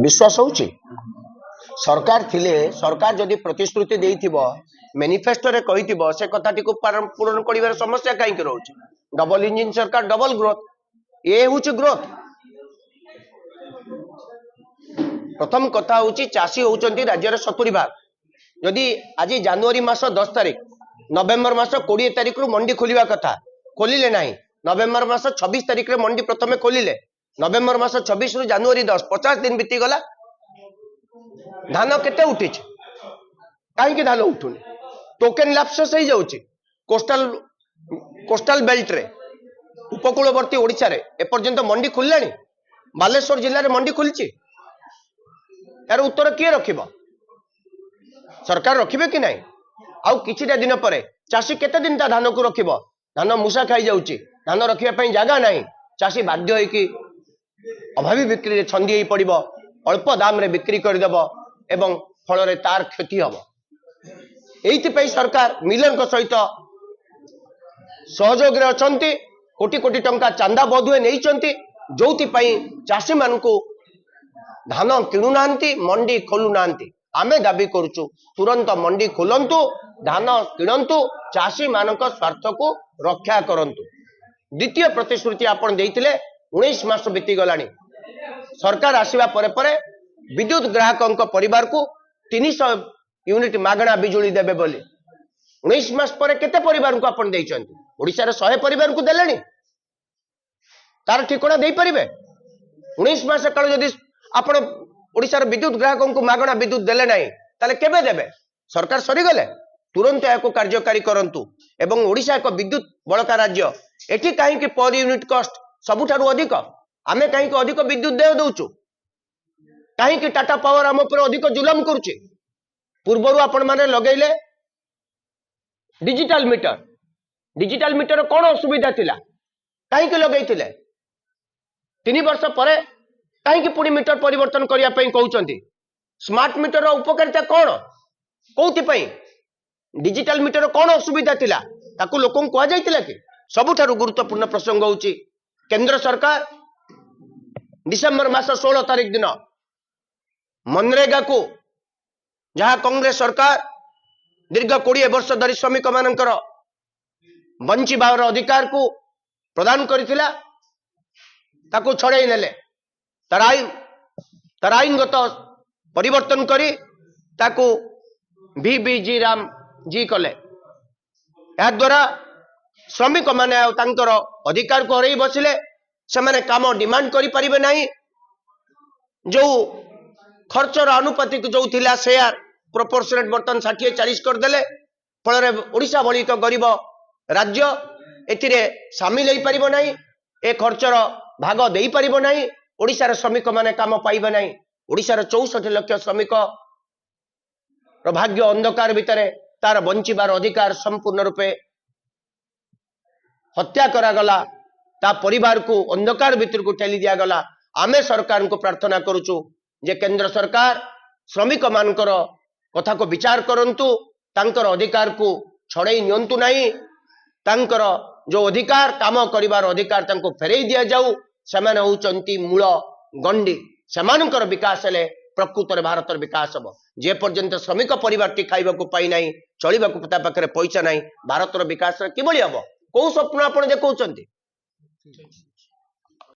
विश्वास होची सरकार थिले सरकार जदि प्रतिश्रुति देइथिबो मैनिफेस्टो रे कहिथिबो से कथाटी को पूर्ण करिवार समस्या काई के रहउची डबल इंजन सरकार डबल ग्रोथ ये होची ग्रोथ प्रथम कथा होची चासी होचंती राज्य 70 भाग जदि आज जनवरी मास 10 तारिख नवेम्बर मास 20 तारिख रु मंडी खोलिवा कथा खोलिले नाही नवेम्बर मास 26 तारिख रे मंडी प्रथमे खोलिले नवेम्बर मास 26 रु जनवरी 10 50 दिन बीती गला धान केते उठी कहीं धान उठुनी टोकेन लैप्स हो जाउची कोस्टल बेल्ट रे उपकूलवर्ती ओडिशा रे एपर्यंत मंडी खुललानी बालेश्वर जिल्ला रे मंडी खुलची यार उत्तर किए रखिबो सरकार रखिबे कि नाही आउ किछिटा दिन परे चासी केते दिन ता धान को रखिबो धान मूसा खाई जाउची धान रखिया पई जागा नाही चासी बाध्य होई कि अभावी बिक्री रे छंदी होई पड़िबो अल्प दाम रे बिक्री कर देबो एवं फल रे तार क्षति हम एइति सरकार मिलन को सहित सहयोग रे अछंती कोटी कोटी टंका चांदा बधुए नहीं जोथि चाषी मान को धान किणु नांती मंडी खोलु नांती आमे दाबी करूचु तुरंत मंडी खोलंतु धान किणंतु चाषी मान स्वार्थ को रक्षा करंतु द्वितीय प्रतिश्रुति आपण देइतिले 19 मास बीती गलानी सरकार आसीबा परे परे विद्युत ग्राहकों परिवार को 300 यूनिट मागणा बिजुली देबे बोली 19 मास परे केते परिवार को आपण देइचंती ओडिसा रे 100 परिवार को देलेनी तार ठिकाना देई परिबे 19 मास काल जदि आपण ओडिसा रे विद्युत ग्राहकों को मागणा विद्युत देले नाही ताले केबे देबे सरकार सरी गले तुरंत याको कार्यकारी करंतु एवं ओडिसा एक विद्युत बळका राज्य एठी काहे कि पर यूनिट कॉस्ट सबुठारु अधिक आमे काहे कि अधिक विद्युत दे दउचु काहे कि टाटा पावर आम पर अधिक जुलम करुचे पूर्वर आपण माने लगैले डिजिटल मीटर कौन असुविधा थिला काहे कि लगैतिले 3 वर्ष परे काहे कि पुनी मीटर परिवर्तन करिया पई कहउचंती स्मार्ट मीटर उपकारिता कौन कोउति पई डिजिटल मीटर कौन असुविधा थिला ताकू लोकन कोआ जाइतिला कि सबुठारु गुरुत्वपूर्ण प्रसंग होउची केंद्र सरकार डिसेंबर मास 16 तारिख दिन मनरेगा को जहाँ कांग्रेस सरकार दीर्घ 20 वर्ष धरी श्रमिक मानकर बंचिबार अधिकार को प्रदान करथिला ताको छड़ाई नेले तार आईनगत परिवर्तन करी ताको VBG राम जी कले या द्वारा श्रमिक माने तांकर अधिकार को हरई बसिले से माने काम डिमांड करि परिबे नाही जो खर्चर अनुपातिक जो थिला शेयर प्रोपोर्शनेट बर्तन 60-40 कर देले फल ओडिशा भली एक गरीब राज्य एथिरे शामिल होई परिबो नाही ए खर्चर भाग देई परिबो नाही ओडिशा रे श्रमिक माने काम पाइबे नाही ओडिशा रे 64 लाख श्रमिक रो भाग्य अंधकार भितरे तार बंचिबार अधिकार संपूर्ण रूपे हत्या करा गला ता परिवार को अंधकार भीतर को ठेली दिया गला आमे सरकार को प्रार्थना करूचु जे केंद्र सरकार श्रमिक मानकर कथा को विचार करंतु तांकर अधिकार को छड़ई नियंतु नहीं तांकर जो अधिकार काम करिवार अधिकार तांको फेरई दिया जाऊ सेमाने होचंती मूल गंडी सेमानकर विकास हेले प्रकृतर भारतर विकास हम जे पर्यंत श्रमिक परिवार टी खाइबा को पाई नाही चलिबा को ता पाखरे पैसा नाही भारतर विकास किबळी हबो को स्वप्न आपण देखौचंती